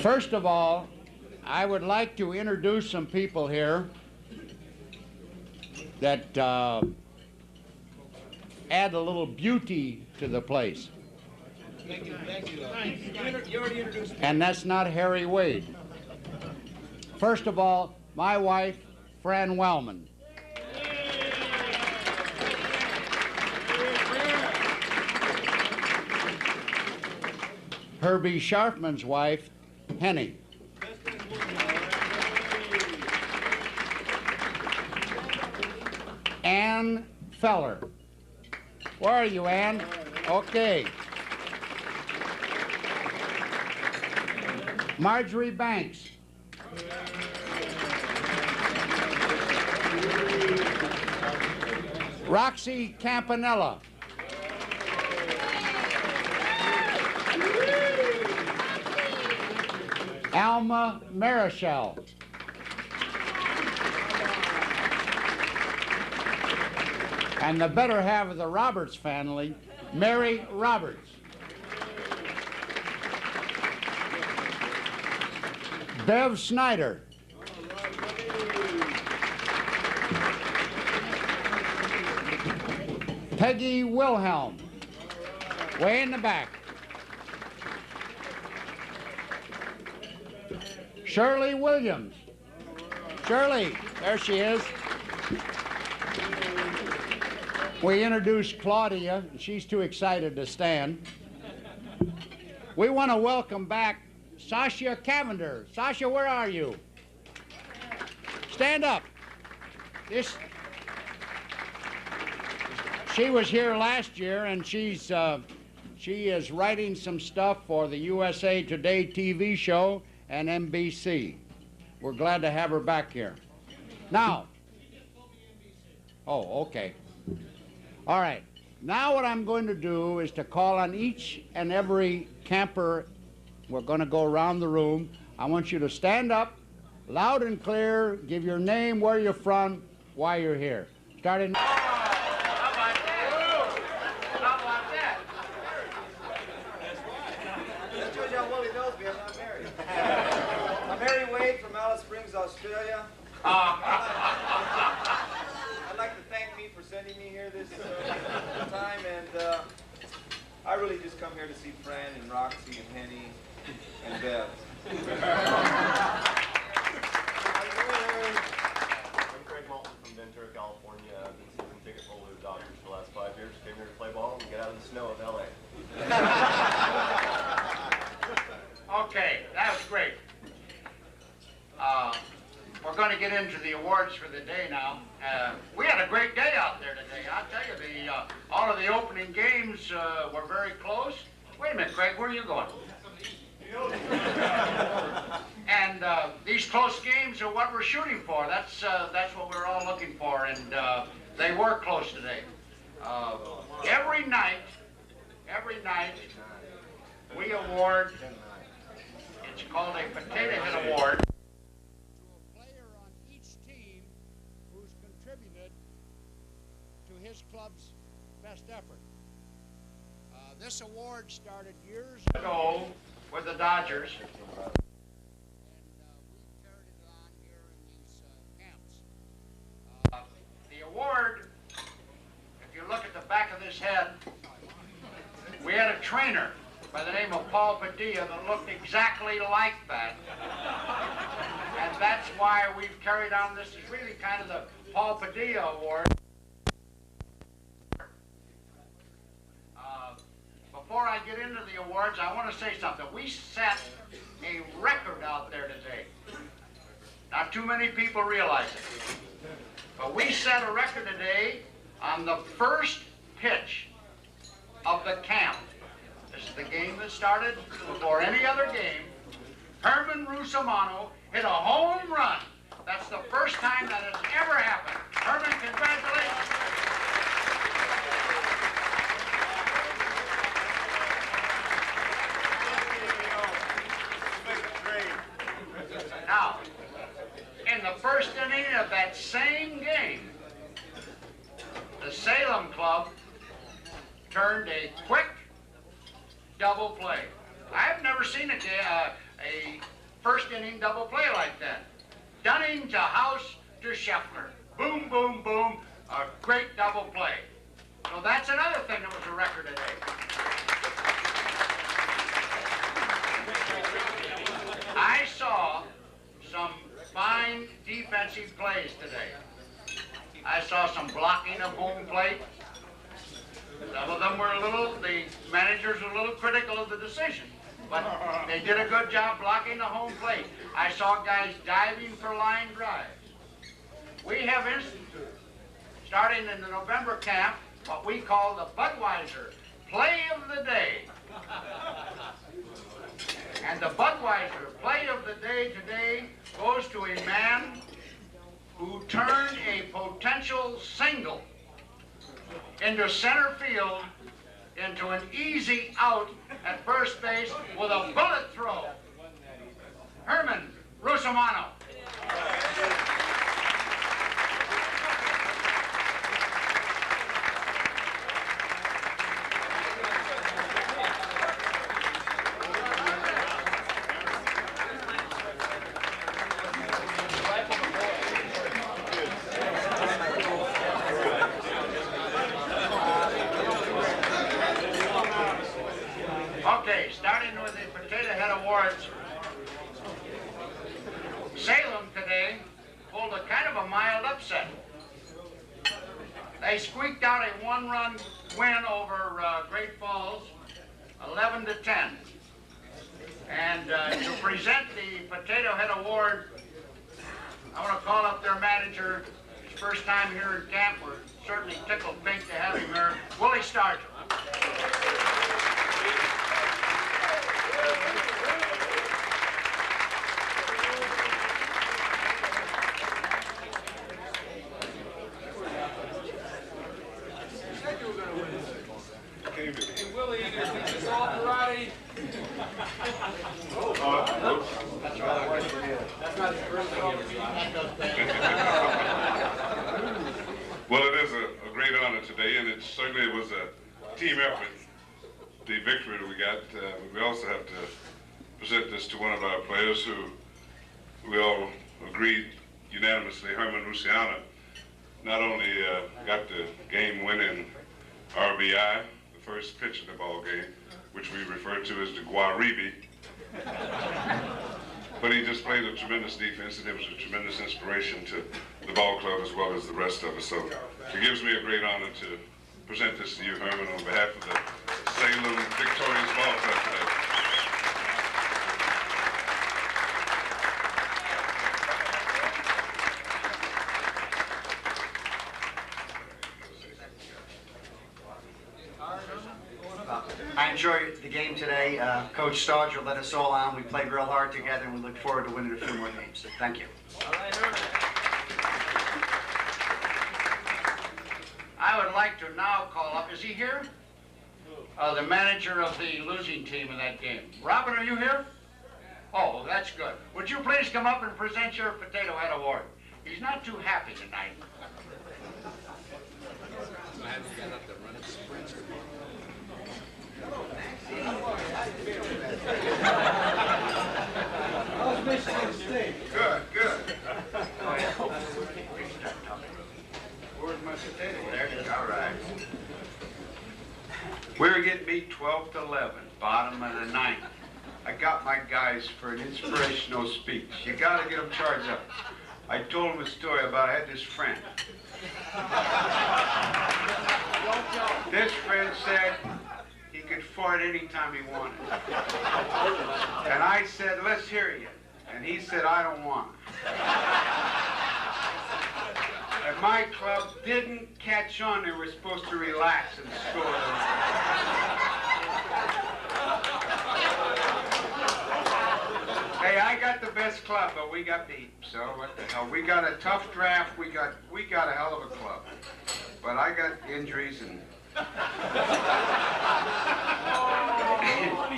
First of all, I would like to introduce some people here that add a little beauty to the place. Thank you. You already introduced me. And that's not Harry Wade. First of all, my wife, Fran Wellman. Herbie Sharpman's wife, Henny. Ann Feller. Where are you, Ann? Okay. Marjorie Banks. Roxy Campanella. Alma Marichal. And the better half of the Roberts family, Mary Roberts. Bev Snyder. Peggy Wilhelm, way in the back. Shirley Williams. Shirley, there she is. We introduced Claudia, and she's too excited to stand. We want to welcome back Sasha Cavender. Sasha, where are you? Stand up. She was here last year, and she is writing some stuff for the USA Today TV show and NBC. We're glad to have her back here. Now, oh, okay. All right. Now what I'm going to do is to call on each and every camper. We're going to go around the room. I want you to stand up, loud and clear, give your name, where you're from, why you're here. Starting. How about that? That shows you how Willie knows me. I'm not married. I'm Harry Wade from Alice Springs, Australia. I'd like to thank me for sending me here this time, and I really just come here to see Fran and Roxy and Henny and Bev. I'm Craig Malton from Ventura, California. I've been season ticket holder of Dodgers for the last 5 years. Came here to play ball and get out of the snow of LA. Okay, that was great. We're going to get into the awards for the day now. We had a great day out there today. I'll tell you, all of the opening games were very close. Wait a minute, Craig, where are you going? And these close games are what we're shooting for. That's what we're all looking for, and they were close today. Every night, we award, it's called a Potato Head Award, to a player on each team who's contributed to his club's best effort. This award started years ago with the Dodgers, and we've carried it on here in these camps. The award, if you look at the back of this head, we had a trainer by the name of Paul Padilla that looked exactly like that. And that's why we've carried on. This is really kind of the Paul Padilla Award. Before I get into the awards, I want to say something. We set a record out there today. Not too many people realize it. But we set a record today on the first pitch of the camp. This is the game that started before any other game. Herman Rusomano hit a home run. That's the first time that has ever happened. Herman, congratulations. Now, in the first inning of that same game, the Salem Club turned a quick double play. I've never seen a first inning double play like that. Dunning to House to Scheffler. Boom, boom, boom. A great double play. So that's another thing that was a record today. I saw some fine defensive plays today. I saw some blocking of home plate. Some of them were the managers were a little critical of the decision, but they did a good job blocking the home plate. I saw guys diving for line drives. We have instituted, starting in the November camp, what we call the Budweiser Play of the Day. And the Budweiser Play of the Day today goes to a man who turned a potential single into center field into an easy out at first base with a bullet throw. Harmon Rusomano. Okay, starting with the Potato Head Awards. Salem today pulled a kind of a mild upset. They squeaked out a one-run win over Great Falls, 11-10. And to present the Potato Head Award, I want to call up their manager. His first time here in camp. We're certainly tickled pink to have him here, Willie Stargell. Hey, Willie, you gonna teach us all karate? Well, it is a great honor today, and it certainly was a team effort, the victory that we got. But we also have to present this to one of our players who we all agreed unanimously, Harmon Rusomano, not only got the game-winning RBI, the first pitch of the ball game, which we refer to as the Guaribi, but he just played a tremendous defense, and it was a tremendous inspiration to the ball club as well as the rest of us. So it gives me a great honor to present this to you, Harmon, on behalf of the Salem Victorious Ball Club today. I enjoyed the game today. Coach Stargell led us all on. We played real hard together, and we look forward to winning a few more games. So thank you. I would like to now call up, is he here? The manager of the losing team in that game. Robin, are you here? Oh, that's good. Would you please come up and present your Potato Head Award? He's not too happy tonight. Good, good. Where's my potato? There it is. All right. We're getting beat 12-11, bottom of the ninth. I got my guys for an inspirational speech. You got to get them charged up. I told them a story about I had this friend. This friend said he could fart anytime he wanted. And I said, let's hear you. And he said, I don't want it. And my club didn't catch on. They were supposed to relax and score. Hey, I got the best club, but we got beat. So what the hell? We got a tough draft. We got a hell of a club. But I got injuries and.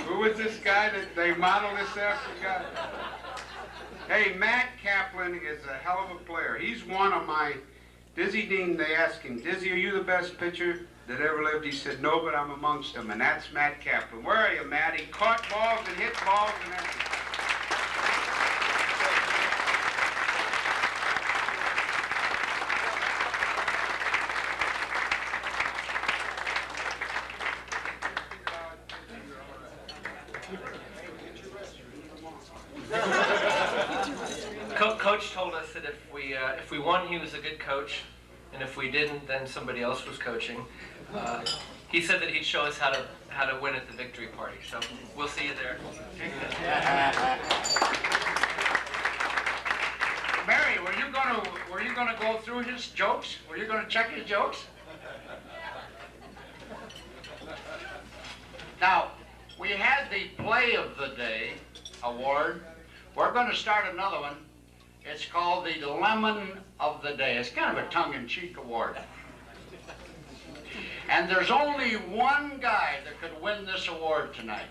Who was this guy that they modeled this after? God. Hey, Matt Kaplan is a hell of a player. He's one of my. Dizzy Dean, they asked him, Dizzy, are you the best pitcher that ever lived? He said, no, but I'm amongst them, and that's Matt Kaplan. Where are you, Matt? He caught balls and hit balls and everything. coach told us that if we won, he was a good coach, and if we didn't, then somebody else was coaching. He said that he'd show us how to win at the victory party. So we'll see you there. Mary, were you gonna go through his jokes? Were you gonna check his jokes? Now, we had the Play of the Day award. We're going to start another one. It's called the Lemon of the Day. It's kind of a tongue-in-cheek award. And there's only one guy that could win this award tonight.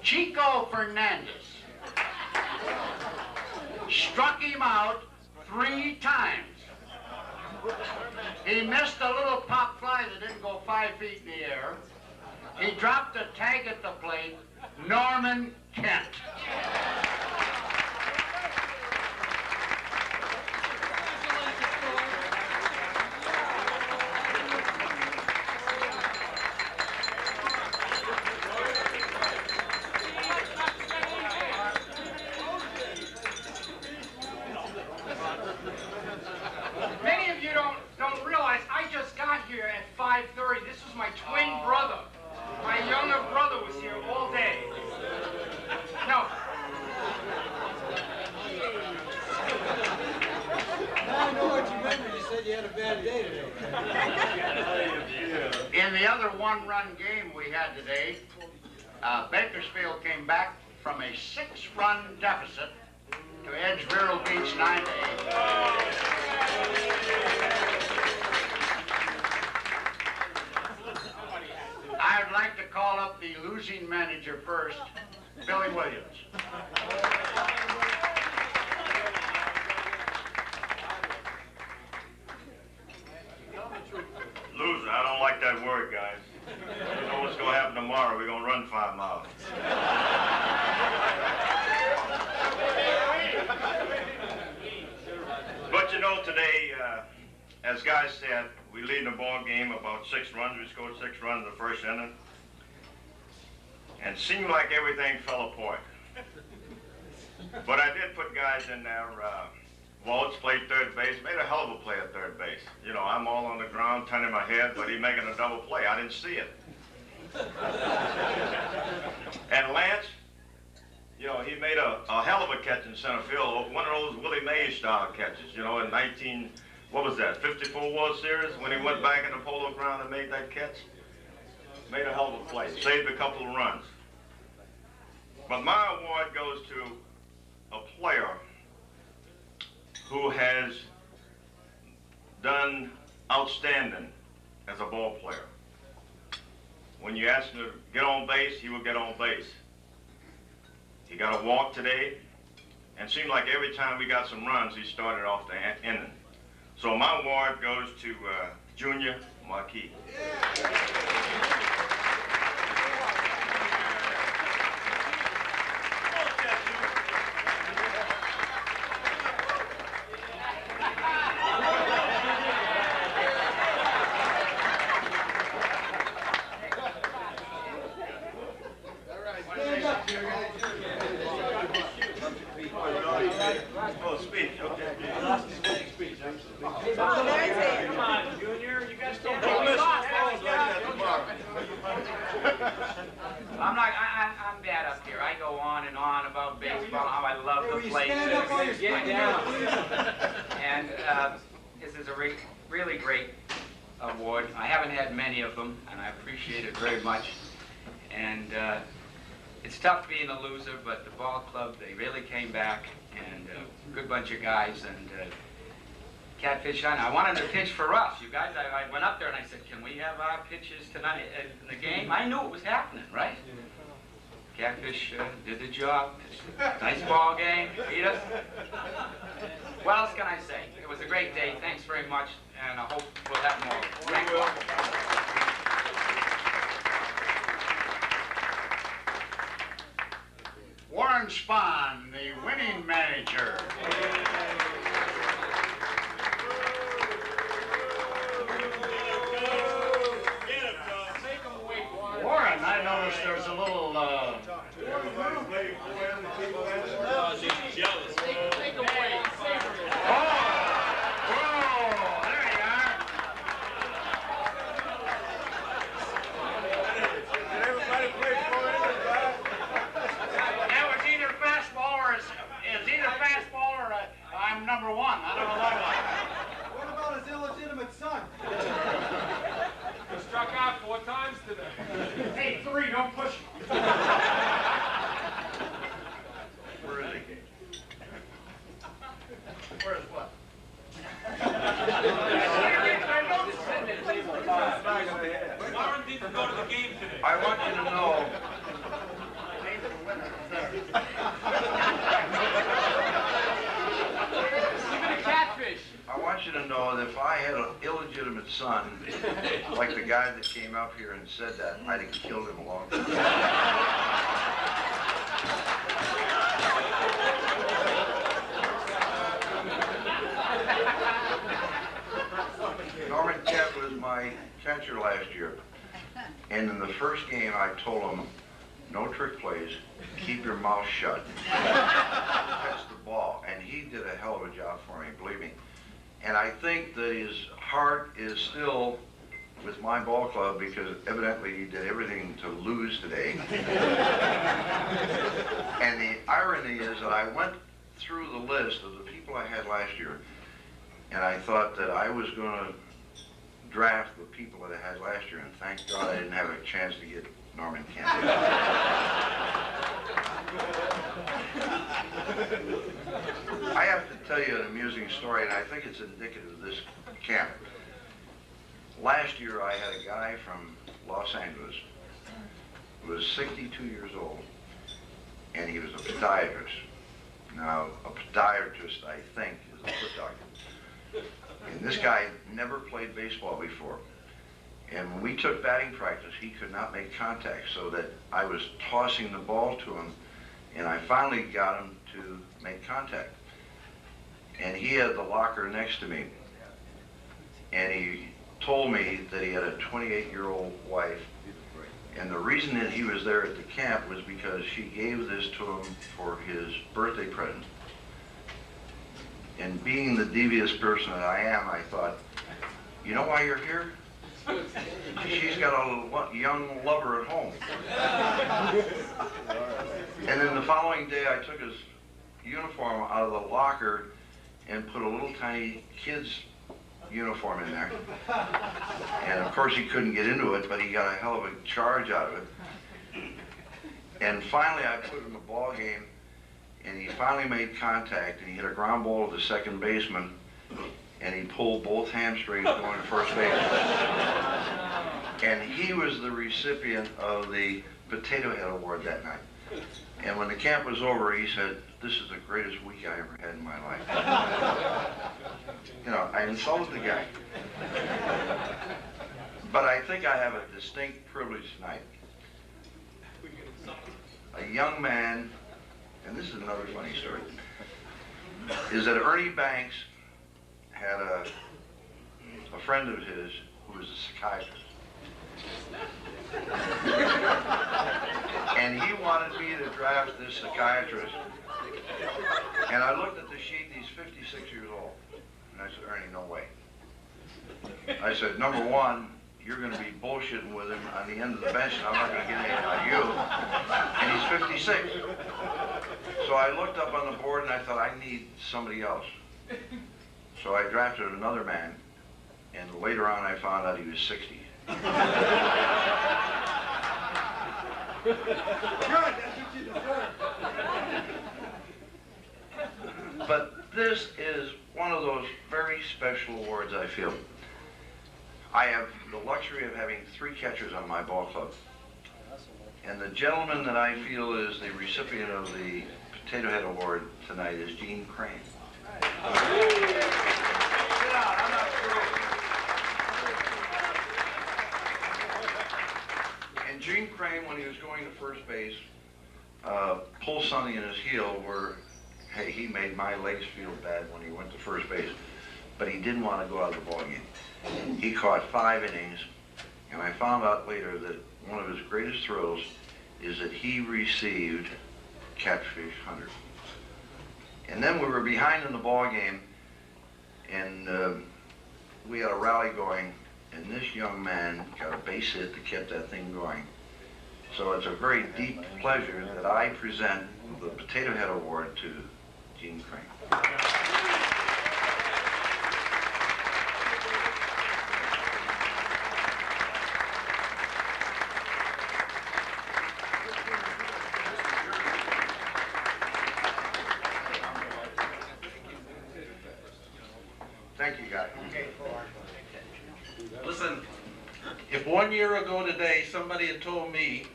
Chico Fernandez struck him out 3 times. He missed a little pop fly that didn't go 5 feet in the air. He dropped a tag at the plate, Norman Kent. Many of you don't realize I just got here at 5:30. This was my twin brother. My younger brother was here all day. No. I know what you meant when you said you had a bad day today. In the other one-run game we had today, Bakersfield came back from a 6-run deficit to edge Vero Beach 9-8. I would like to call up the losing manager first, Billy Williams. Loser, I don't like that word, guys. You know what's going to happen tomorrow? We're going to run 5 miles. But you know, today, as guys said, we lead the ball game about 6 runs. We scored 6 runs in the first inning. And it seemed like everything fell apart. But I did put guys in there. Waltz played third base, made a hell of a play at third base. You know, I'm all on the ground, turning my head, but he's making a double play. I didn't see it. And Lance, you know, he made a hell of a catch in center field. One of those Willie Mays style catches, you know, in 54 World Series, when he went back in the Polo Ground and made that catch. Made a hell of a play, saved a couple of runs. But my award goes to a player who has done outstanding as a ball player. When you ask him to get on base, he will get on base. He got a walk today, and it seemed like every time we got some runs, he started off the inning. So my award goes to Junior Marquis. Oh, speech, okay. Come on, Junior, you guys don't I'm bad up here. I go on and on about baseball, how I love the place. Get down. And this is a really great award. I haven't had many of them, and I appreciate it very much. And it's tough being a loser, but the ball club, they really came back, and a good bunch of guys. And Catfish, I wanted to pitch for us. You guys, I went up there and I said, can we have our pitches tonight in the game? I knew it was happening, right? Catfish did the job. Nice ball game. Beat us. What else can I say? It was a great day. Thanks very much, and I hope we'll have more. Thank you. Warren Spahn, the winning manager. Warren, I noticed there's a little, She's jealous. if I had an illegitimate son, like the guy that came up here and said that, I'd have killed him a long time ago. Norman Kent was my catcher last year, and in the first game I told him, no trick plays, keep your mouth shut, catch the ball, and he did a hell of a job for me, believe me. And I think that his heart is still with my ball club because evidently he did everything to lose today. And the irony is that I went through the list of the people I had last year, and I thought that I was going to draft the people that I had last year, and thank God I didn't have a chance to get Norman Kent. I have to tell you an amusing story, and I think it's indicative of this camp. Last year I had a guy from Los Angeles who was 62 years old, and he was a podiatrist. Now, a podiatrist, I think, is a foot doctor. And this guy never played baseball before. And when we took batting practice, he could not make contact, so that I was tossing the ball to him, and I finally got him to make contact. And he had the locker next to me, and he told me that he had a 28-year-old wife, and the reason that he was there at the camp was because she gave this to him for his birthday present. And being the devious person that I am, I thought, you know why you're here? She's got a young lover at home. And then the following day, I took his uniform out of the locker and put a little tiny kid's uniform in there. And of course, he couldn't get into it, but he got a hell of a charge out of it. And finally, I put him in the ball game, and he finally made contact, and he hit a ground ball to the second baseman, and he pulled both hamstrings going to first base. And he was the recipient of the Potato Head Award that night. And when the camp was over, he said, this is the greatest week I ever had in my life. You know, I insulted the guy. But I think I have a distinct privilege tonight. A young man, and this is another funny story, is that Ernie Banks had a friend of his who was a psychiatrist. And he wanted me to draft this psychiatrist. And I looked at the sheet, and he's 56 years old. And I said, Ernie, no way. I said, number one, you're going to be bullshitting with him on the end of the bench, and I'm not going to get anything out of you. And he's 56. So I looked up on the board, and I thought, I need somebody else. So I drafted another man, and later on I found out he was 60. Good, that's what you deserve. But this is one of those very special awards, I feel. I have the luxury of having 3 catchers on my ball club. And the gentleman that I feel is the recipient of the Potato Head Award tonight is Gene Crane. Sit down, I'm not through. And Gene Crane, when he was going to first base, pulled something in his heel where, hey, he made my legs feel bad when he went to first base, but he didn't want to go out of the ball game. He caught 5 innings, and I found out later that one of his greatest thrills is that he received Catfish 100. And then we were behind in the ball game, and we had a rally going, and this young man got a base hit that kept that thing going. So it's a very deep pleasure that I present the Potato Head Award to Gene Crane. Thank you, guys. Listen, if 1 year ago today somebody had told me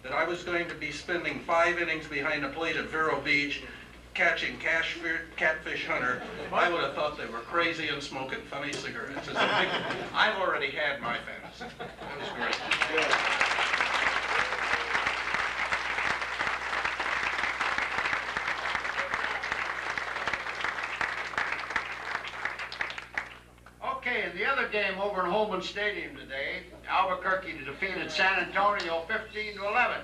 that I was going to be spending 5 innings behind the plate at Vero Beach catching catfish hunter, I would have thought they were crazy and smoking funny cigarettes. It's a big, I've already had my fantasy. That was great. Okay, in the other game over in Holman Stadium today, Albuquerque defeated San Antonio 15-11.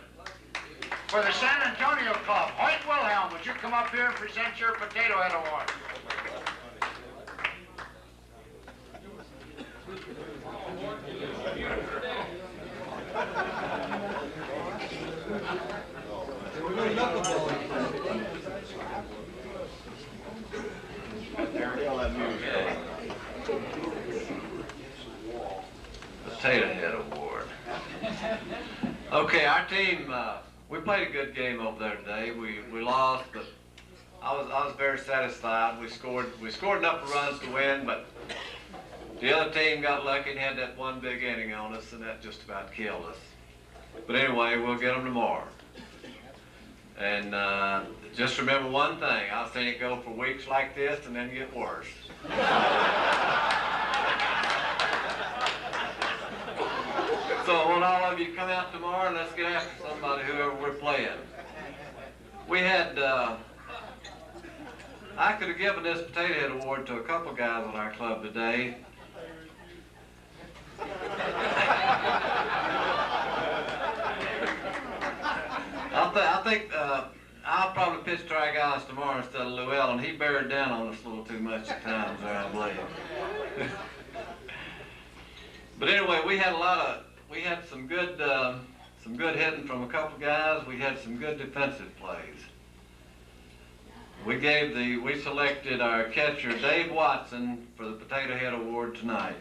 For the San Antonio club, Hoyt Wilhelm, would you come up here and present your Potato Head Award? Potato Head Award. Okay, our team, we played a good game over there today. We lost, but I was very satisfied. We scored enough runs to win, but the other team got lucky and had that one big inning on us, and that just about killed us. But anyway, we'll get them tomorrow. And just remember one thing, I've seen it go for weeks like this and then get worse. So I want all of you to come out tomorrow and let's get after somebody, whoever we're playing. We had, I could have given this Potato Head Award to a couple guys on our club today. I think I'll probably pitch Stargell tomorrow instead of Llewellyn. He beared down on us a little too much at times there, I believe. But anyway, we had some good hitting from a couple guys. We had some good defensive plays. We selected our catcher Dave Watson for the Potato Head Award tonight.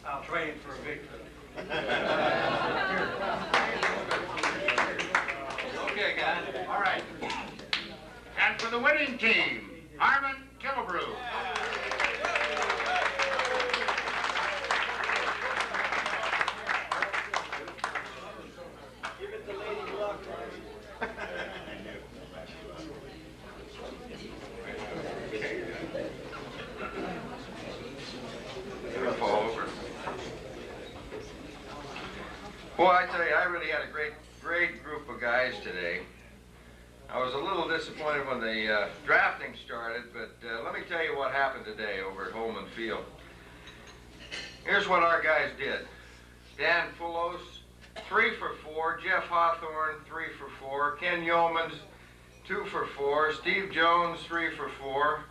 I'll trade for a victory. Okay, guys. All right. And for the winning team, Harmon, Killebrew. Give it to Lady Luck. Boy, I tell you, I really had a great group of guys today. I was a little disappointed when the drafting started, but let me tell you what happened today over at Holman Field. Here's what our guys did. Dan Fullos, 3 for 4. Jeff Hawthorne, 3 for 4. Ken Yeomans, 2 for 4. Steve Jones, 3 for 4.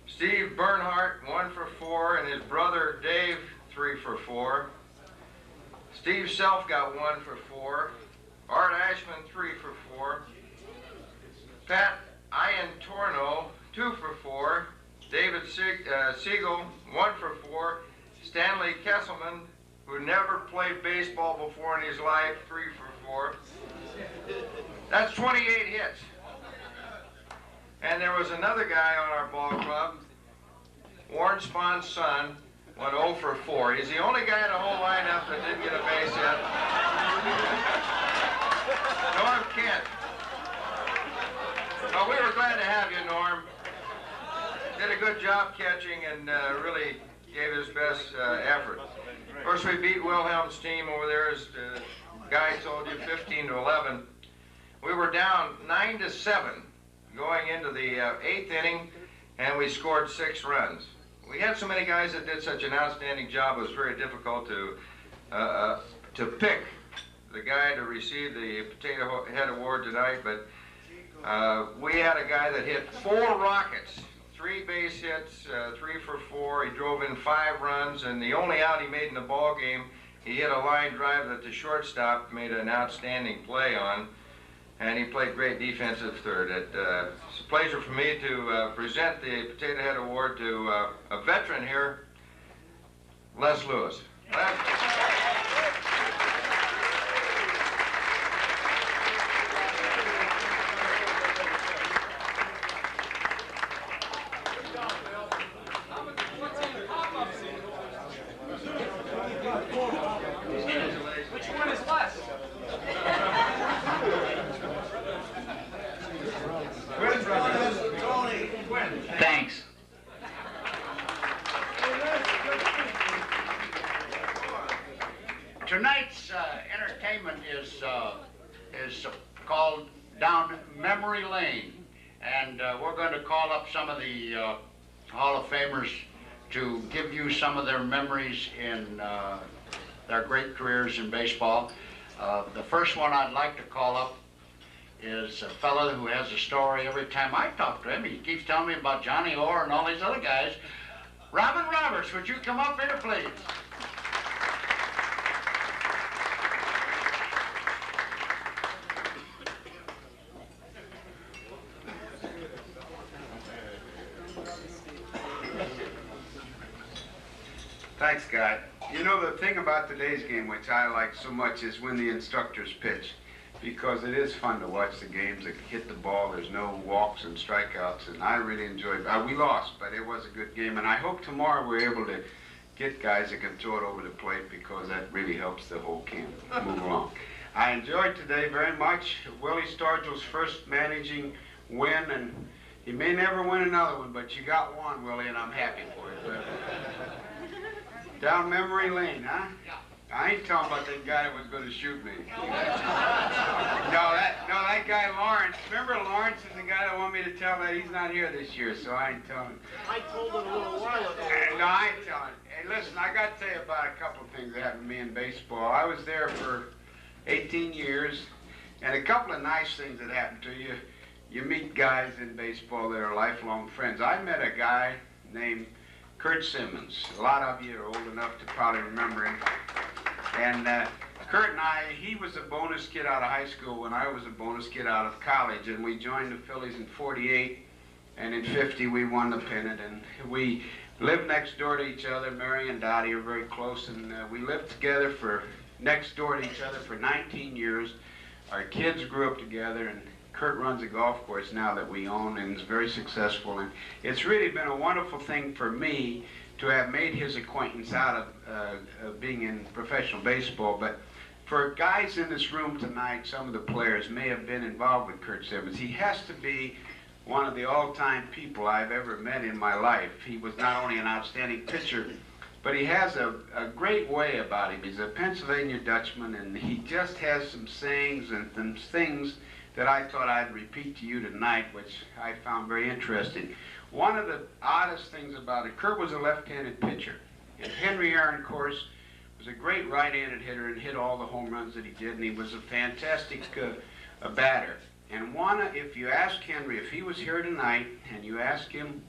Steve Bernhardt, 1 for 4. And his brother Dave, 3 for 4. Steve Self got 1 for 4. Art Ashman, 3 for 4. Pat Iantorno, 2 for 4. David Siegel, 1 for 4. Stanley Kesselman, who never played baseball before in his life, 3 for 4. That's 28 hits. And there was another guy on our ball club, Warren Spahn's son, went 0 for 4. He's the only guy in the whole lineup that didn't get a base hit. Norm Kent. Well, we were glad to have you, Norm. Did a good job catching and really gave his best effort. Of course, we beat Wilhelm's team over there, as the guy told you, 15-11. We were down 9-7 going into the 8th inning, and we scored 6 runs. We had so many guys that did such an outstanding job, it was very difficult to pick the guy to receive the Potato Head Award tonight, but we had a guy that hit 4 rockets, 3 base hits, 3 for 4. He drove in 5 runs, and the only out he made in the ball game, he hit a line drive that the shortstop made an outstanding play on, and he played great defensive third. It's a pleasure for me to present the Potato Head Award to a veteran here, Les Lewis. Les. is called Down Memory Lane. And we're going to call up some of the Hall of Famers to give you some of their memories in their great careers in baseball. The first one I'd like to call up is a fellow who has a story every time I talk to him. He keeps telling me about Johnny Orr and all these other guys. Robin Roberts, would you come up here, please? Thanks, Scott. You know, the thing about today's game, which I like so much, is when the instructors pitch, because it is fun to watch the games that hit the ball. There's no walks and strikeouts, and I really enjoyed it. We lost, but it was a good game, and I hope tomorrow we're able to get guys that can throw it over the plate, because that really helps the whole camp move along. I enjoyed today very much. Willie Stargell's first managing win, and he may never win another one, but you got one, Willie, and I'm happy for you. Down memory lane, huh? Yeah. I ain't talking about that guy that was going to shoot me. No, that guy Lawrence. Remember Lawrence is the guy that wanted me to tell that he's not here this year, so I ain't telling him. I told him a little while ago. No, I ain't telling him. Hey, listen, I got to tell you about a couple of things that happened to me in baseball. I was there for 18 years, and a couple of nice things that happened to you. You meet guys in baseball that are lifelong friends. I met a guy named Curt Simmons. A lot of you are old enough to probably remember him. And Curt and I, he was a bonus kid out of high school when I was a bonus kid out of college, and we joined the Phillies in '48, and in '50 we won the pennant, and we lived next door to each other. Mary and Dottie are very close, and we lived together next door to each other for 19 years. Our kids grew up together, and Curt runs a golf course now that we own and is very successful. And it's really been a wonderful thing for me to have made his acquaintance out of being in professional baseball. But for guys in this room tonight, some of the players may have been involved with Curt Simmons. He has to be one of the all-time people I've ever met in my life. He was not only an outstanding pitcher, but he has a great way about him. He's a Pennsylvania Dutchman, and he just has some sayings and some things that I thought I'd repeat to you tonight, which I found very interesting. One of the oddest things about it, Curt was a left-handed pitcher, and Henry Aaron, of course, was a great right-handed hitter and hit all the home runs that he did, and he was a fantastic batter. And if you ask Henry, if he was here tonight, and you ask him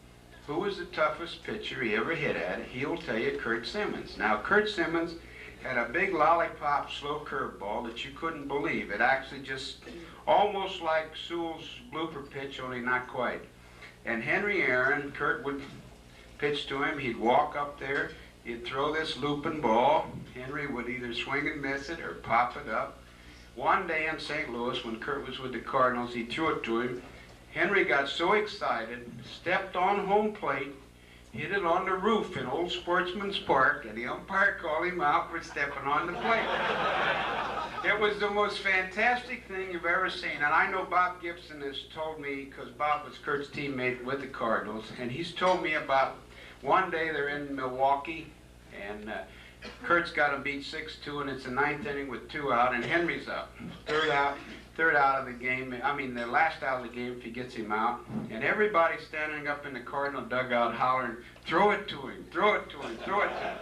who was the toughest pitcher he ever hit at, he will tell you Curt Simmons. Now, Curt Simmons had a big lollipop slow curveball that you couldn't believe. It actually just almost like Sewell's blooper pitch, only not quite. And Henry Aaron, Curt would pitch to him. He'd walk up there. He'd throw this looping ball. Henry would either swing and miss it or pop it up. One day in St. Louis, when Curt was with the Cardinals, he threw it to him. Henry got so excited, stepped on home plate, hit it on the roof in Old Sportsman's Park, and the umpire called him out for stepping on the plate. It was the most fantastic thing you've ever seen. And I know Bob Gibson has told me, because Bob was Curt's teammate with the Cardinals, and he's told me about one day they're in Milwaukee, and Curt's got him beat 6-2, and it's the ninth inning with 2 out, and Henry's up. Third out of the game, I mean the last out of the game if he gets him out, and everybody's standing up in the Cardinal dugout hollering, throw it to him, throw it to him, throw it to him.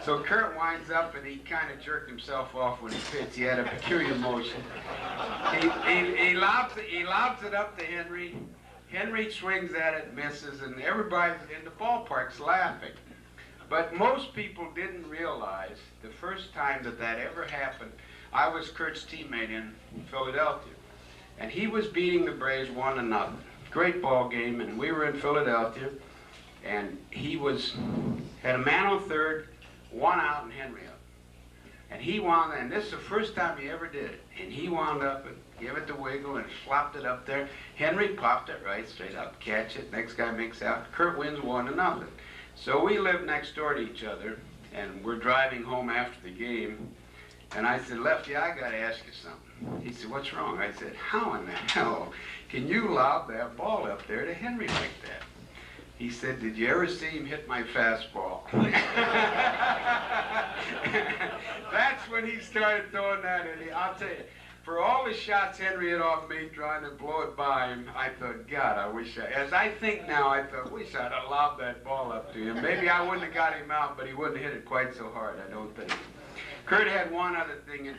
So Curt winds up and he kind of jerked himself off when he pitched. He had a peculiar motion. He lobs it up to Henry. Henry swings at it, misses, and everybody in the ballpark's laughing. But most people didn't realize the first time that ever happened, I was Curt's teammate in Philadelphia, and he was beating the Braves 1-0. Great ball game, and we were in Philadelphia, and he had a man on third, 1 out, and Henry up. And he wound, and this is the first time he ever did it, and he wound up and gave it the wiggle and flopped it up there. Henry popped it right straight up, catch it, next guy makes out. Curt wins 1-0. So we lived next door to each other, and we're driving home after the game. And I said, Lefty, I got to ask you something. He said, what's wrong? I said, how in the hell can you lob that ball up there to Henry like that? He said, did you ever see him hit my fastball? That's when he started throwing that in. I'll tell you, for all the shots Henry hit off me trying to blow it by him, I thought, God, I wish as I think now, I thought, wish I'd have lobbed that ball up to him. Maybe I wouldn't have got him out, but he wouldn't have hit it quite so hard, I don't think. Curt had one other thing.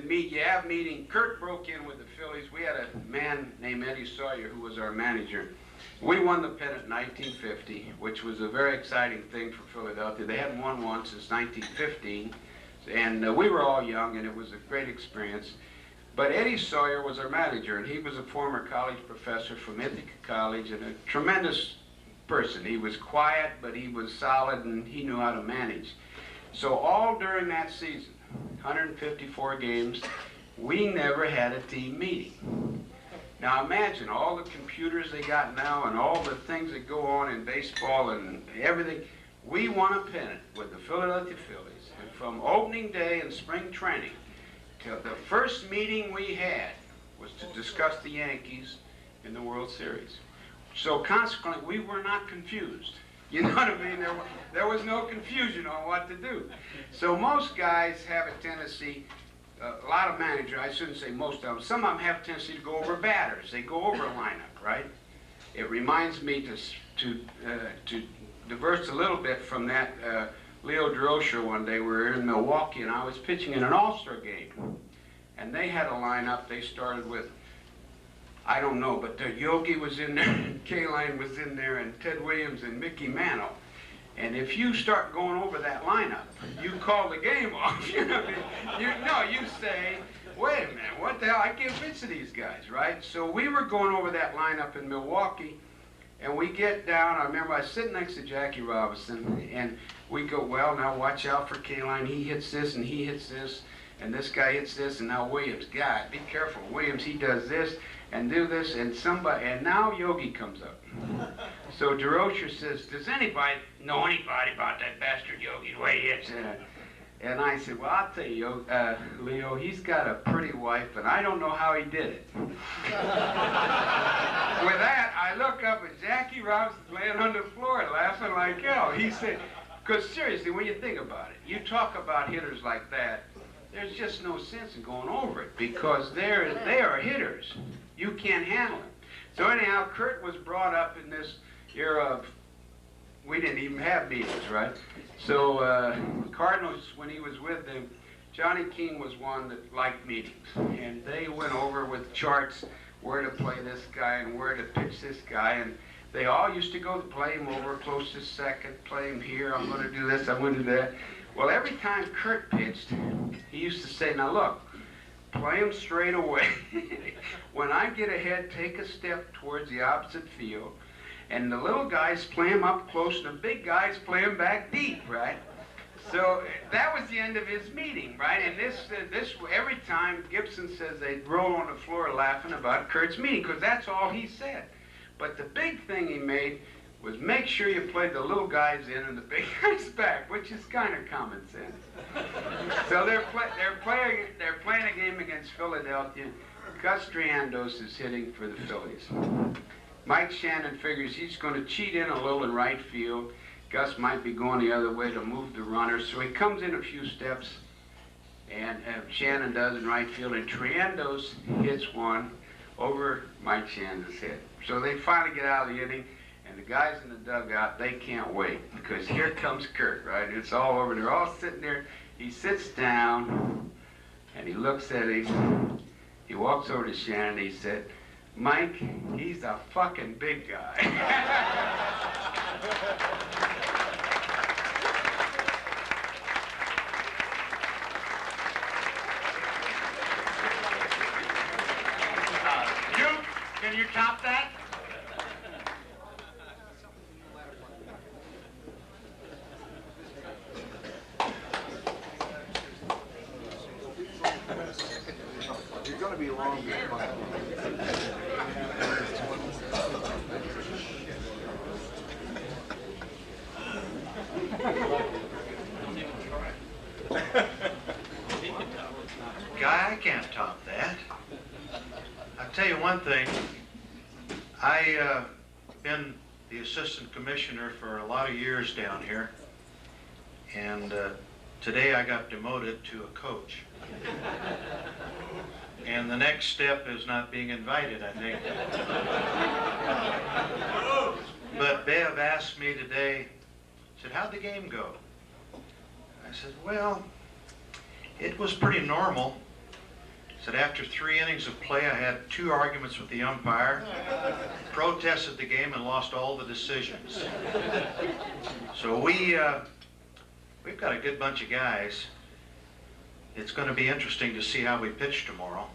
Meeting, Curt broke in with the Phillies. We had a man named Eddie Sawyer who was our manager. We won the pennant in 1950, which was a very exciting thing for Philadelphia. They hadn't won one since 1915, and we were all young, and it was a great experience. But Eddie Sawyer was our manager, and he was a former college professor from Ithaca College and a tremendous person. He was quiet, but he was solid, and he knew how to manage. So all during that season, 154 games, we never had a team meeting. Now imagine all the computers they got now and all the things that go on in baseball and everything. We won a pennant with the Philadelphia Phillies, and from opening day in spring training till the first meeting we had was to discuss the Yankees in the World Series. So consequently, we were not confused. You know what I mean? There was no confusion on what to do. So most guys have a tendency, a lot of managers, I shouldn't say most of them, some of them have a tendency to go over batters. They go over a lineup, right? It reminds me to diverse a little bit from that Leo Durocher one day. We were in Milwaukee and I was pitching in an All-Star game. And they had a lineup. They started with, I don't know, but Yogi was in there, and Kaline was in there, and Ted Williams and Mickey Mantle. And if you start going over that lineup, you call the game off. You know what I mean? You say, wait a minute, what the hell? I can't pitch to these guys, right? So we were going over that lineup in Milwaukee, and we get down. I remember I was sitting next to Jackie Robinson, and we go, well, now watch out for Kaline. He hits this, and he hits this, and this guy hits this, and now Williams. God, be careful. Williams, he does this. And do this, and now Yogi comes up. So Durocher says, does anybody know anybody about that bastard Yogi, the way he hits? And I said, well, I'll tell you, Leo, he's got a pretty wife, and I don't know how he did it. With that, I look up at Jackie Robinson laying on the floor laughing like hell. He said, because seriously, when you think about it, you talk about hitters like that, there's just no sense in going over it, because they are hitters. You can't handle it. So anyhow, Curt was brought up in this era of, we didn't even have meetings, right? So Cardinals, when he was with them, Johnny Keane was one that liked meetings. And they went over with charts where to play this guy and where to pitch this guy. And they all used to go to play him over close to second, play him here, I'm going to do this, I'm going to do that. Well, every time Curt pitched, he used to say, now look, play him straight away. When I get ahead, take a step towards the opposite field. And the little guys play him up close, and the big guys play him back deep, right? So that was the end of his meeting, right? And this every time Gibson says they'd roll on the floor laughing about Curt's meeting, because that's all he said. But the big thing he made was make sure you played the little guys in and the big guys back, which is kind of common sense. So they're playing a game against Philadelphia. Gus Triandos is hitting for the Phillies. Mike Shannon figures he's going to cheat in a little in right field. Gus might be going the other way to move the runner, so he comes in a few steps, and Shannon does in right field, and Triandos hits one over Mike Shannon's head. So they finally get out of the inning. And the guys in the dugout, they can't wait, because here comes Curt, right? It's all over. They're all sitting there. He sits down, and he looks at him. He walks over to Shannon, and he said, Mike, he's a fucking big guy. Can you top that? You're going to be long. Guy, I can't top that. I'll tell you one thing. I've been the assistant commissioner for a lot of years down here. And today I got demoted to a coach. And the next step is not being invited, I think. But Bev asked me today, said, how'd the game go? I said, well, it was pretty normal. Said after 3 innings of play, I had 2 arguments with the umpire, protested the game, and lost all the decisions. So we've got a good bunch of guys. It's going to be interesting to see how we pitch tomorrow.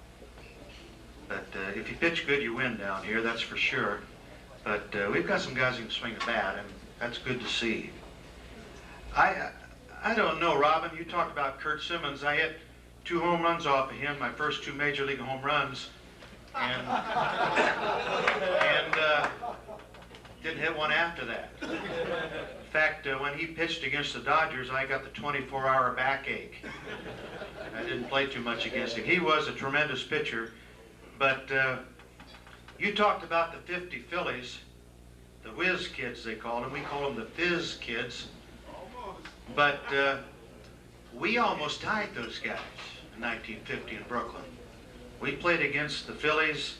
But if you pitch good, you win down here, that's for sure. But we've got some guys who can swing a bat, and that's good to see. I don't know, Robin, you talked about Curt Simmons. I hit 2 home runs off of him, my first 2 major league home runs, and didn't hit one after that. In fact, when he pitched against the Dodgers, I got the 24-hour backache. I didn't play too much against him. He was a tremendous pitcher, but you talked about the 50 Phillies, the whiz kids they called them. We call them the fizz kids. But we almost tied those guys in 1950 in Brooklyn. We played against the Phillies,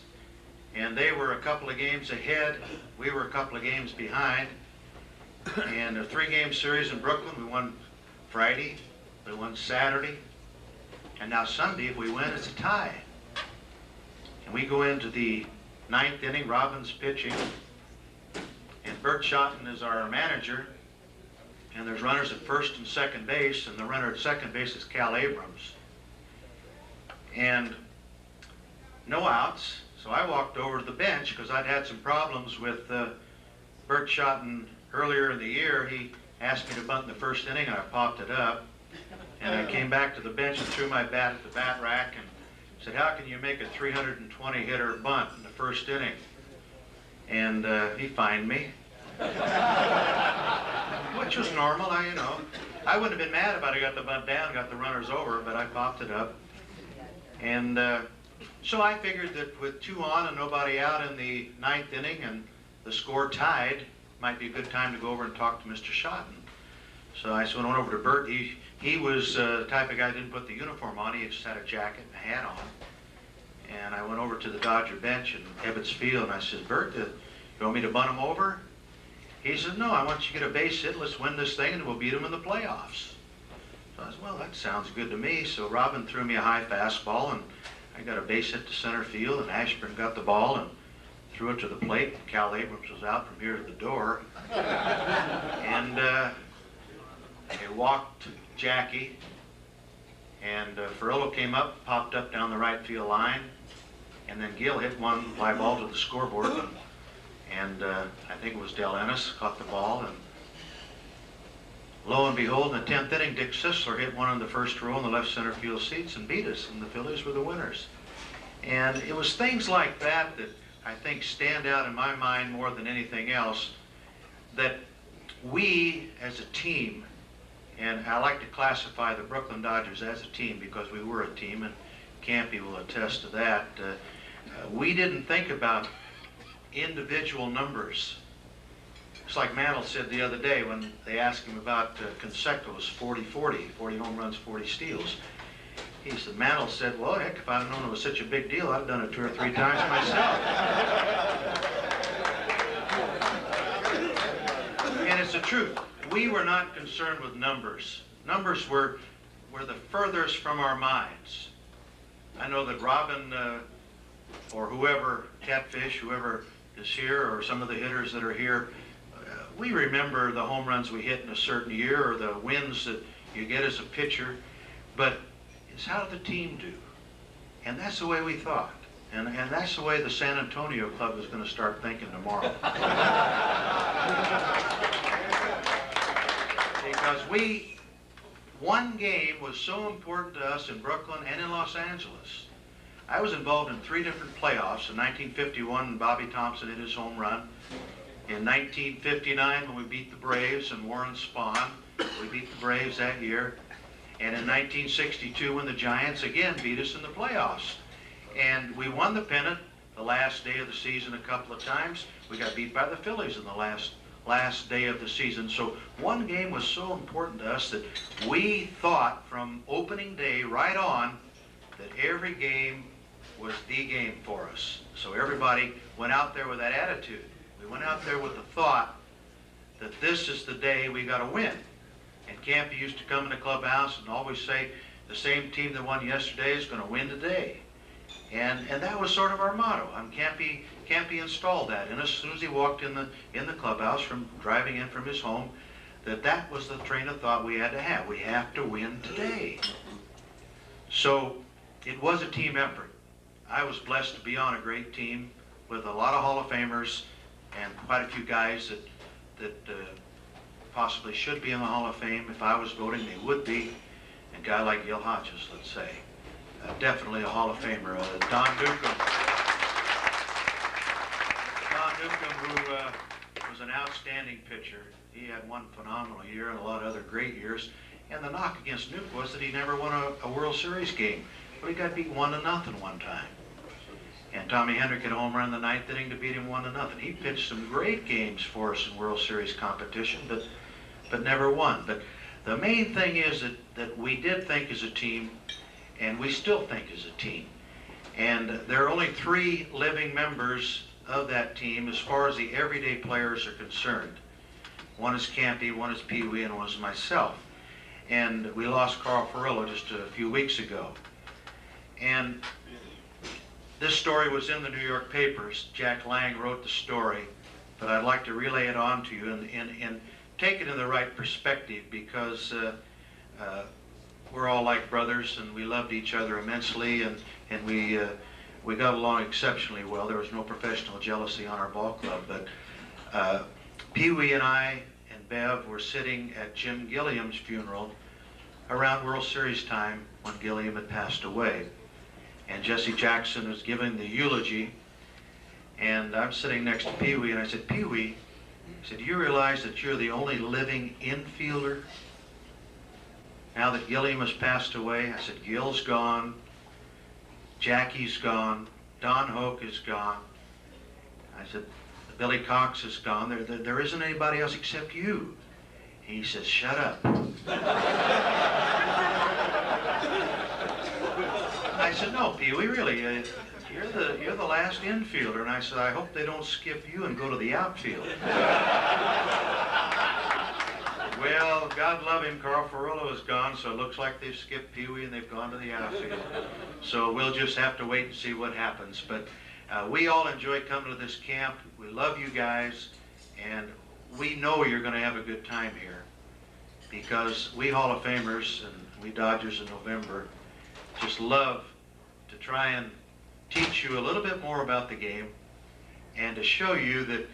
and they were a couple of games ahead. We were a couple of games behind. And a 3-game series in Brooklyn, we won Friday, we won Saturday, and now Sunday, if we win, it's a tie. And we go into the 9th inning, Robin's pitching, and Bert Schotten is our manager, and there's runners at first and second base, and the runner at second base is Cal Abrams. And no outs, so I walked over to the bench because I'd had some problems with Bert Schotten earlier in the year. He asked me to bunt in the first inning, and I popped it up. And I came back to the bench and threw my bat at the bat rack and said, how can you make a 320-hitter bunt in the first inning? And he fined me. Which was normal, I wouldn't have been mad if I'd got the bunt down, got the runners over, but I popped it up. And so I figured that with 2 on and nobody out in the 9th inning and the score tied, might be a good time to go over and talk to Mr. Schotten. So I went over to Bert. He was the type of guy who didn't put the uniform on. He just had a jacket and a hat on. And I went over to the Dodger bench in Ebbets Field, and I said, Bert, you want me to bunt him over? He said, no, I want you to get a base hit. Let's win this thing, and we'll beat him in the playoffs. So I said, well, that sounds good to me. So Robin threw me a high fastball, and I got a base hit to center field, and Ashburn got the ball and threw it to the plate. Cal Abrams was out from here to the door. And they walked Jackie, and Ferrello came up, popped up down the right field line, and then Gil hit one fly ball to the scoreboard, and I think it was Del Ennis caught the ball, and lo and behold, in the 10th inning, Dick Sisler hit one in the first row in the left center field seats and beat us, and the Phillies were the winners. And it was things like that that I think stand out in my mind more than anything else, that we as a team, and I like to classify the Brooklyn Dodgers as a team because we were a team, and Campy will attest to that. We didn't think about individual numbers. It's like Mantle said the other day when they asked him about Conseco's 40-40, 40 home runs, 40 steals. He said, Mantle said, well, heck, if I'd known it was such a big deal, I'd have done it 2 or 3 times myself. And it's the truth. We were not concerned with numbers. Numbers were the furthest from our minds. I know that Robin or whoever, Catfish, whoever is here, or some of the hitters that are here, we remember the home runs we hit in a certain year or the wins that you get as a pitcher, but it's how did the team do? And that's the way we thought. And that's the way the San Antonio club is going to start thinking tomorrow. Because one game was so important to us in Brooklyn and in Los Angeles. I was involved in 3 different playoffs. In 1951, Bobby Thompson hit his home run. In 1959, when we beat the Braves and Warren Spahn, we beat the Braves that year. And in 1962, when the Giants again beat us in the playoffs. And we won the pennant the last day of the season a couple of times. We got beat by the Phillies in the last last day of the season. So one game was so important to us that we thought from opening day right on that every game was the game for us. So everybody went out there with that attitude. We went out there with the thought that this is the day we got to win. And Campy used to come in the clubhouse and always say, the same team that won yesterday is going to win today. And that was sort of our motto. Campy installed that. And as soon as he walked in the clubhouse from driving in from his home, that was the train of thought we had to have. We have to win today. So it was a team effort. I was blessed to be on a great team with a lot of Hall of Famers and quite a few guys that possibly should be in the Hall of Fame. If I was voting, they would be. A guy like Gil Hodges, let's say. Definitely a Hall of Famer. Don Newcomb. Don Newcomb, who was an outstanding pitcher. He had one phenomenal year and a lot of other great years. And the knock against Nuke was that he never won a World Series game. But he got beat 1-0 one time. And Tommy Hendrick hit a home run in the ninth inning to beat him 1-0. He pitched some great games for us in World Series competition, but never won. But the main thing is that we did think as a team, and we still think as a team. And there are only 3 living members of that team as far as the everyday players are concerned. One is Campy, one is Pee Wee, and one is myself. And we lost Carl Furillo just a few weeks ago. And this story was in the New York papers. Jack Lang wrote the story, but I'd like to relay it on to you and take it in the right perspective, because we're all like brothers and we loved each other immensely, and we got along exceptionally well. There was no professional jealousy on our ball club, but Pee Wee and I and Bev were sitting at Jim Gilliam's funeral around World Series time when Gilliam had passed away. And Jesse Jackson was giving the eulogy, and I'm sitting next to Pee Wee, and I said, Pee Wee, I said, do you realize that you're the only living infielder now that Gilliam has passed away? I said, Gil's gone, Jackie's gone, Don Hoke is gone. I said, Billy Cox is gone. There isn't anybody else except you. He says, shut up. I said, no, Pee Wee, really, you're the last infielder. And I said, I hope they don't skip you and go to the outfield. Well, God love him, Carl Furillo is gone, so it looks like they've skipped Pee Wee and they've gone to the outfield. So we'll just have to wait and see what happens. But we all enjoy coming to this camp. We love you guys, and we know you're going to have a good time here, because we Hall of Famers and we Dodgers in November just love to try and teach you a little bit more about the game and to show you that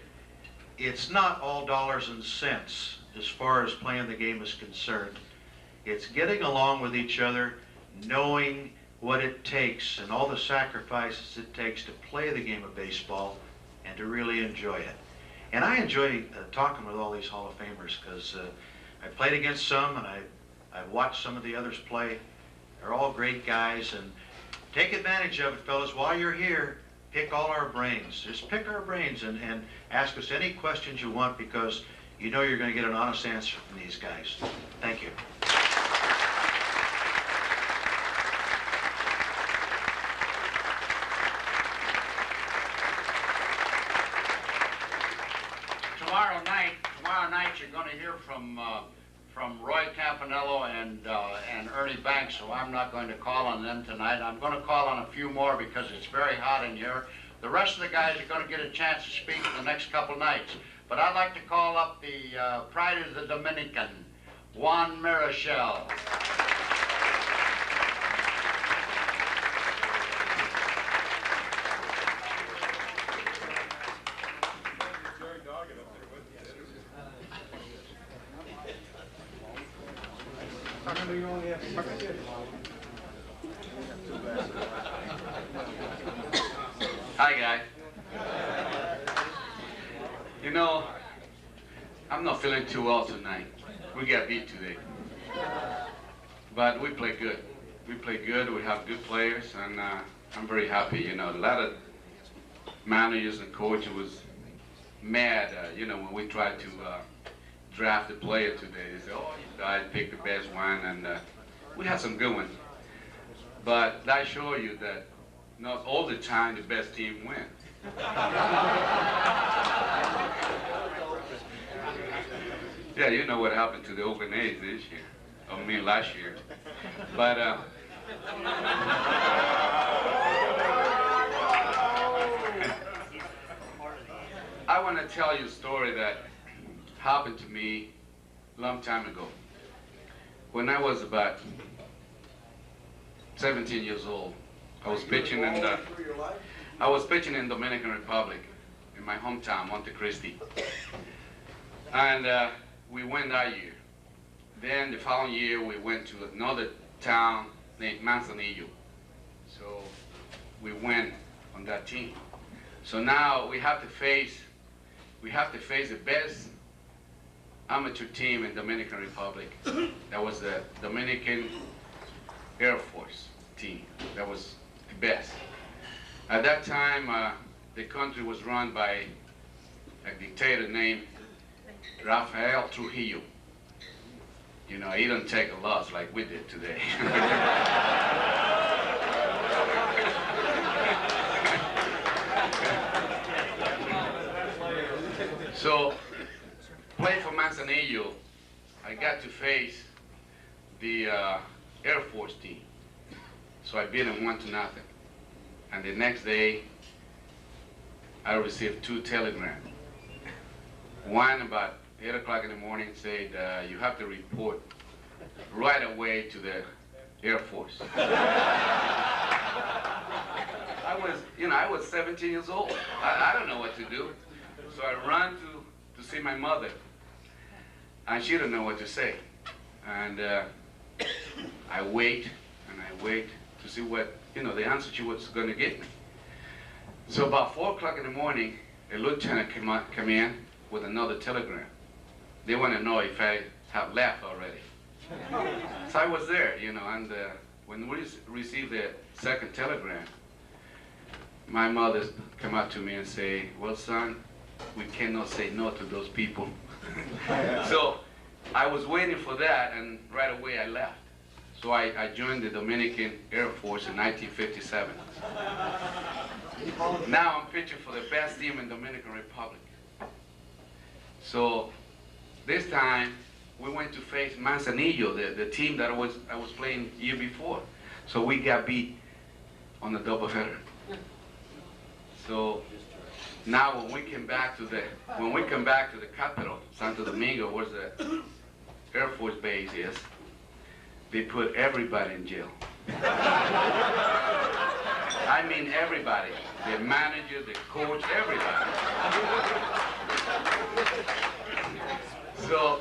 it's not all dollars and cents as far as playing the game is concerned. It's getting along with each other, knowing what it takes and all the sacrifices it takes to play the game of baseball and to really enjoy it. And I enjoy talking with all these Hall of Famers, because I played against some and I watched some of the others play. They're all great guys, and take advantage of it, fellas. While you're here, pick all our brains. Just pick our brains and ask us any questions you want, because you know you're going to get an honest answer from these guys. Thank you. Tomorrow night you're going to hear from Roy Campanello and Ernie Banks, so I'm not going to call on them tonight. I'm going to call on a few more because it's very hot in here. The rest of the guys are going to get a chance to speak in the next couple nights. But I'd like to call up the pride of the Dominican, Juan Marichal. Hi, guy. You know, I'm not feeling too well tonight. We got beat today. But we play good. We play good, we have good players, and I'm very happy. You know, a lot of managers and coaches was mad, you know, when we try to draft a player today. They say, oh, I picked the best one, and we had some good ones. But I assure you that not all the time the best team wins. Yeah, you know what happened to the Oakland A's this year. I mean, last year. But I want to tell you a story that happened to me a long time ago. When I was about 17 years old, I was pitching in Dominican Republic, in my hometown, Monte Cristi. And we went that year. Then the following year, we went to another town named Manzanillo. So we went on that team. So now we have to face the best amateur team in Dominican Republic. That was the Dominican Air Force team. That was the best. At that time, the country was run by a dictator named Rafael Trujillo. You know, he didn't take a loss like we did today. So, playing for Manzanillo, I got to face the Air Force team. So I beat them 1-0. And the next day, I received 2 telegrams. One about 8 o'clock in the morning said, you have to report right away to the Air Force. I was 17 years old. I don't know what to do. So I ran to see my mother. And she didn't know what to say. And I wait to see what, the answer she was going to give me. So about 4 o'clock in the morning, a lieutenant came in with another telegram. They want to know if I have left already. So I was there, and when we received the second telegram, my mother came up to me and say, well, son, we cannot say no to those people. So I was waiting for that, and right away I left. So I joined the Dominican Air Force in 1957. Now I'm pitching for the best team in Dominican Republic. So this time we went to face Manzanillo, the team that I was playing year before. So we got beat on the doubleheader. So now when we come back to the capital, Santo Domingo, where the Air Force base is, they put everybody in jail. I mean everybody. The manager, the coach, everybody. So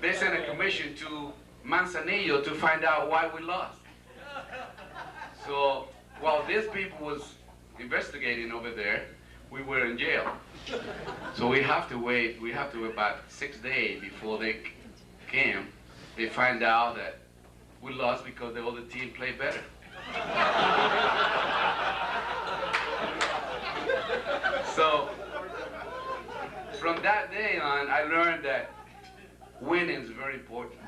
they sent a commission to Manzanillo to find out why we lost. So while these people was investigating over there, we were in jail. So we have to wait about 6 days before they came. They find out that we lost because the other team played better. So from that day on, I learned that winning is very important.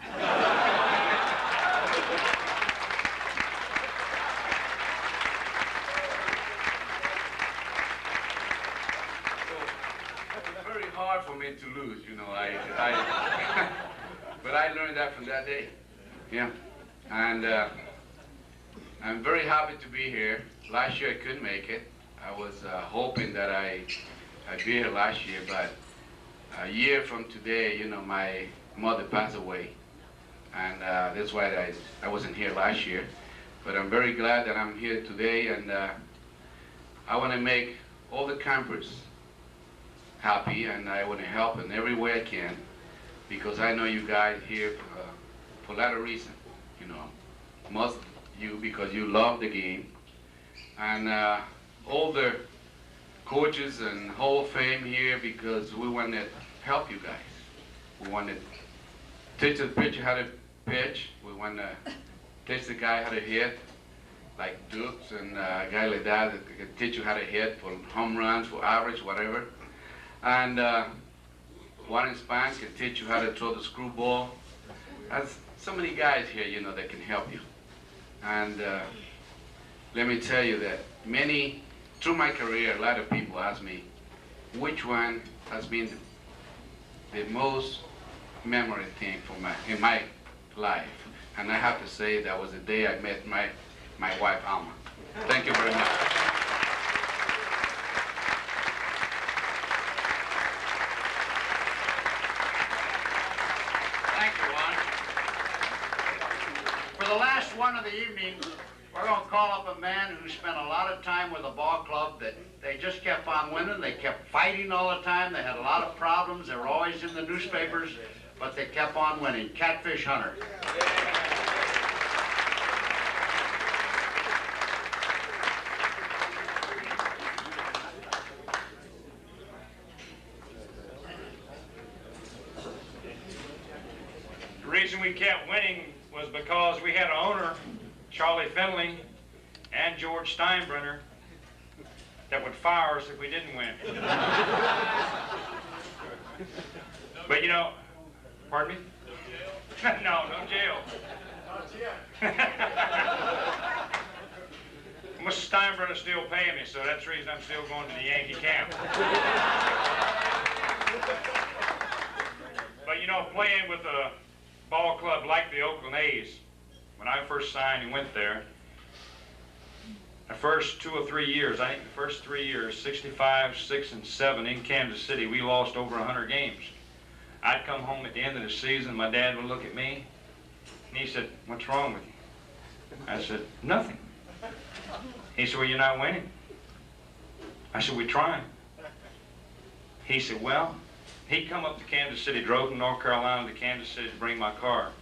Hard for me to lose, but I learned that from that day. Yeah, and I'm very happy to be here. Last year I couldn't make it. I was hoping that I'd be here last year, but a year from today, my mother passed away, and that's why I wasn't here last year. But I'm very glad that I'm here today, and I want to make all the campers happy, and I want to help in every way I can, because I know you guys here for a lot of reasons. Most of you because you love the game, and all the coaches and Hall of Fame here because we want to help you guys. We want to teach the pitcher how to pitch. We want to teach the guy how to hit, like Dukes and a guy like that can teach you how to hit for home runs, for average, whatever. And Juan and Spahn can teach you how to throw the screwball. There's so many guys here, you know, that can help you. And let me tell you that through my career, a lot of people ask me, which one has been the most memory thing in my life? And I have to say that was the day I met my wife, Alma. Thank you very much. Thank you, Juan. For the last one of the evening, we're going to call up a man who spent a lot of time with the ball club that they just kept on winning. They kept fighting all the time. They had a lot of problems. They were always in the newspapers, but they kept on winning. Catfish Hunter. The reason we kept winning was because we had an owner, Charlie Finlay, and George Steinbrenner, that would fire us if we didn't win. But you know, pardon me? No jail. Mr. Steinbrenner's still paying me, so that's the reason I'm still going to the Yankee camp. But you know, playing with a ball club like the Oakland A's, when I first signed and went there, the first 2 or 3 years, I think the first 3 years, 65, 6, and 7 in Kansas City, we lost over 100 games. I'd come home at the end of the season, my dad would look at me, and he said, "What's wrong with you?" I said, "Nothing." He said, "Well, you're not winning." I said, "We're trying." He said, "Well," he'd come up to Kansas City, drove from North Carolina to Kansas City to bring my car.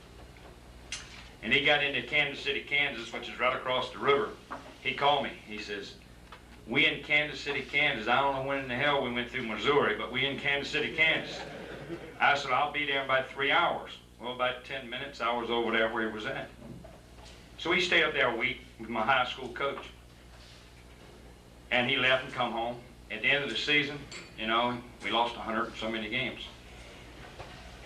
And he got into Kansas City, Kansas, which is right across the river. He called me. He says, "We in Kansas City, Kansas. I don't know when in the hell we went through Missouri, but we in Kansas City, Kansas." I said, "I'll be there in about 3 hours." Well, about 10 minutes, I was over there where he was at. So he stayed up there a week with my high school coach. And he left and come home. At the end of the season, you know, we lost 100 and so many games.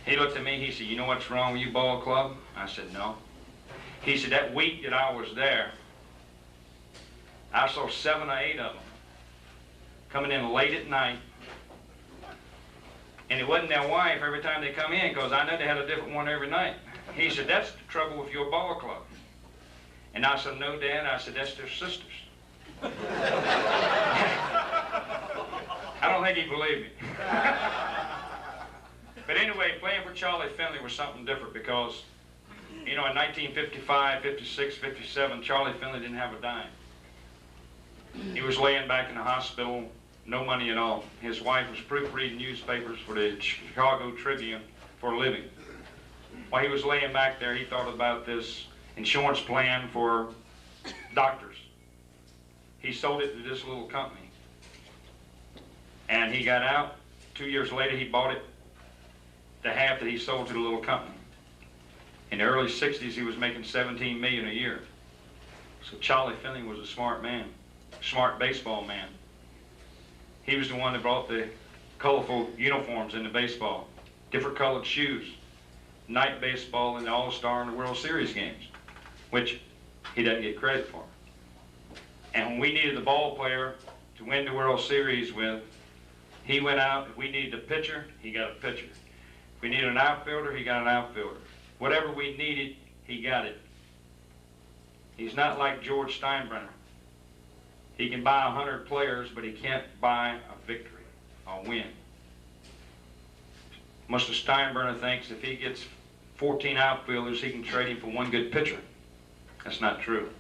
He looked at me, he said, "You know what's wrong with you, ball club?" I said, "No." He said, "That week that I was there, I saw 7 or 8 of them coming in late at night. And it wasn't their wife every time they come in, because I know they had a different one every night." He said, "That's the trouble with your ball club." And I said, "No, Dad." I said, "That's their sisters." I don't think he believed me. But anyway, playing for Charlie Finlay was something different because, you know, in 1955, 56, 57, Charlie Finlay didn't have a dime. He was laying back in the hospital, no money at all. His wife was proofreading newspapers for the Chicago Tribune for a living. While he was laying back there, he thought about this insurance plan for doctors. He sold it to this little company. And he got out. 2 years later, he bought it, the half that he sold to the little company. In the early 60s, he was making $17 million a year. So Charlie Finlay was a smart man, smart baseball man. He was the one that brought the colorful uniforms into baseball, different colored shoes, night baseball, and the All-Star and the World Series games, which he doesn't get credit for. And when we needed the ball player to win the World Series with, he went out. If we needed a pitcher, he got a pitcher. If we needed an outfielder, he got an outfielder. Whatever we needed, he got it. He's not like George Steinbrenner. He can buy 100 players, but he can't buy a victory, a win. Mr. Steinbrenner thinks if he gets 14 outfielders, he can trade him for one good pitcher. That's not true.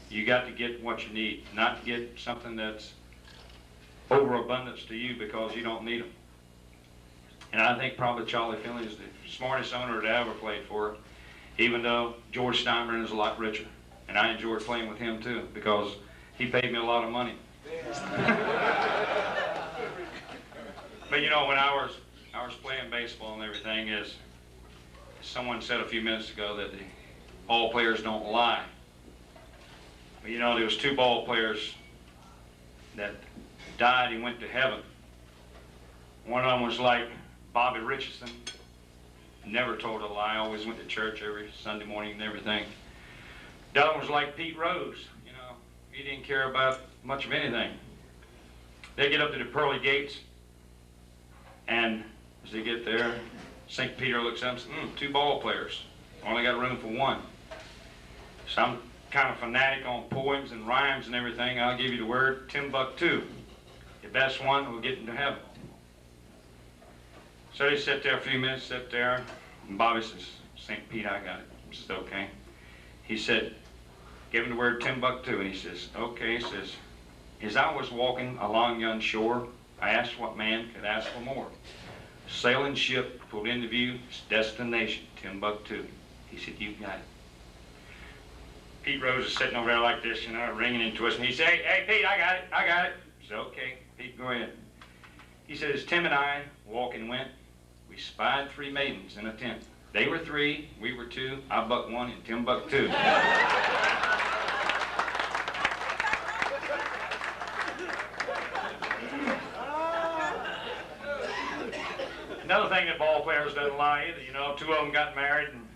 You got to get what you need, not get something that's overabundance to you because you don't need them. And I think probably Charlie Finlay is the smartest owner that ever played for, even though George Steinbrenner is a lot richer. And I enjoyed playing with him too because he paid me a lot of money. But you know, when I was playing baseball and everything, is someone said a few minutes ago that all players don't lie. You know, there was 2 ball players that died and went to heaven. One of them was like Bobby Richardson. Never told a lie, always went to church every Sunday morning and everything. The other one was like Pete Rose. You know, he didn't care about much of anything. They get up to the pearly gates, and as they get there, St. Peter looks up and says, 2 ball players. Only got room for 1. So I'm kind of fanatic on poems and rhymes and everything. I'll give you the word Timbuktu. The best one will get into heaven. So they sit there a few minutes, sit there, and Bobby says, St. Pete, I got it. I said, okay. He said, give him the word Timbuktu, and he says, okay. He says, as I was walking along yon shore, I asked what man could ask for more. Sailing ship pulled into view, its destination, Timbuktu. He said, you got it. Pete Rose is sitting over there like this, you know, ringing into us, and he said, hey, Pete, I got it, I got it. I said, okay, Pete, go ahead. He said, as Tim and I walking went, we spied 3 maidens in a tent. They were 3, we were 2, I bucked 1, and Tim bucked 2. Another thing that ball players doesn't lie either, you know, 2 of them got married, and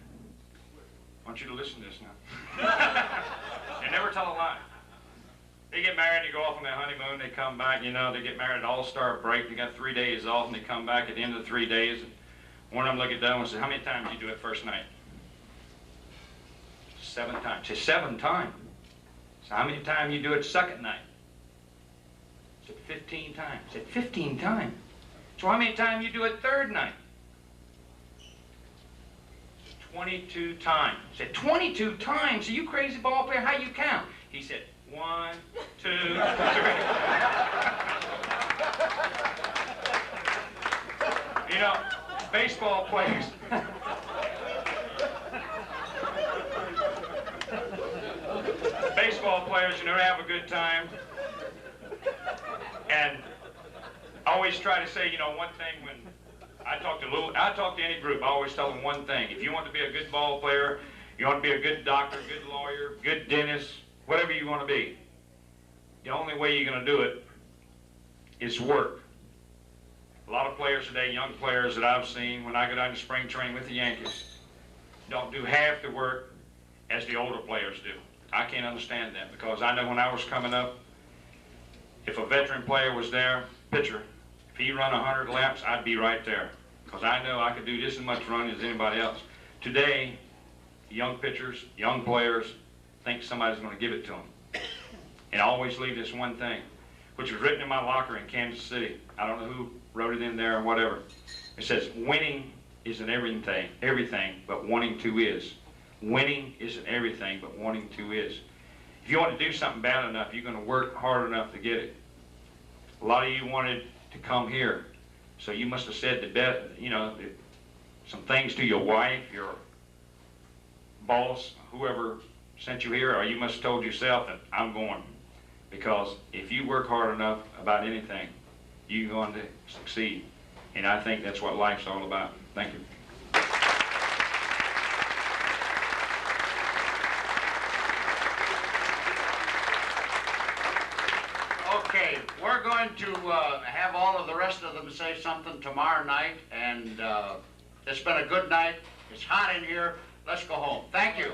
I want you to listen to this now. They never tell a lie. They get married, they go off on their honeymoon, they come back, you know, they get married at All-Star break, they got 3 days off, and they come back at the end of the 3 days, and one of them look at them and say, how many times did you do it first night? 7 times. Say, 7 times. So how many times you do it second night? Said 15 times. Said 15 times. So how many times you do it third night? 22 times. Said 22 times? Are you crazy ball player? How you count? He said 1, 2, 3. You know, baseball players. Baseball players, you never have a good time. And I always try to say, you know, one thing when I talk to any group, I always tell them one thing. If you want to be a good ball player, you want to be a good doctor, good lawyer, good dentist, whatever you want to be, the only way you're going to do it is work. A lot of players today, young players that I've seen when I go down to spring training with the Yankees, don't do half the work as the older players do. I can't understand that, because I know when I was coming up, if a veteran player was there, pitcher, if he run 100 laps, I'd be right there, because I know I could do just as much running as anybody else. Today, young pitchers, young players think somebody's going to give it to them. And I always leave this one thing, which was written in my locker in Kansas City. I don't know who wrote it in there or whatever. It says, winning isn't everything, but wanting to is. Winning isn't everything, but wanting to is. If you want to do something bad enough, you're going to work hard enough to get it. A lot of you wanted to come here, so you must have said some things to your wife, your boss, whoever sent you here, or you must have told yourself that I'm going. Because if you work hard enough about anything, you're going to succeed. And I think that's what life's all about. Thank you. Okay, we're going to have all of the rest of them say something tomorrow night, and it's been a good night. It's hot in here. Let's go home. Thank you.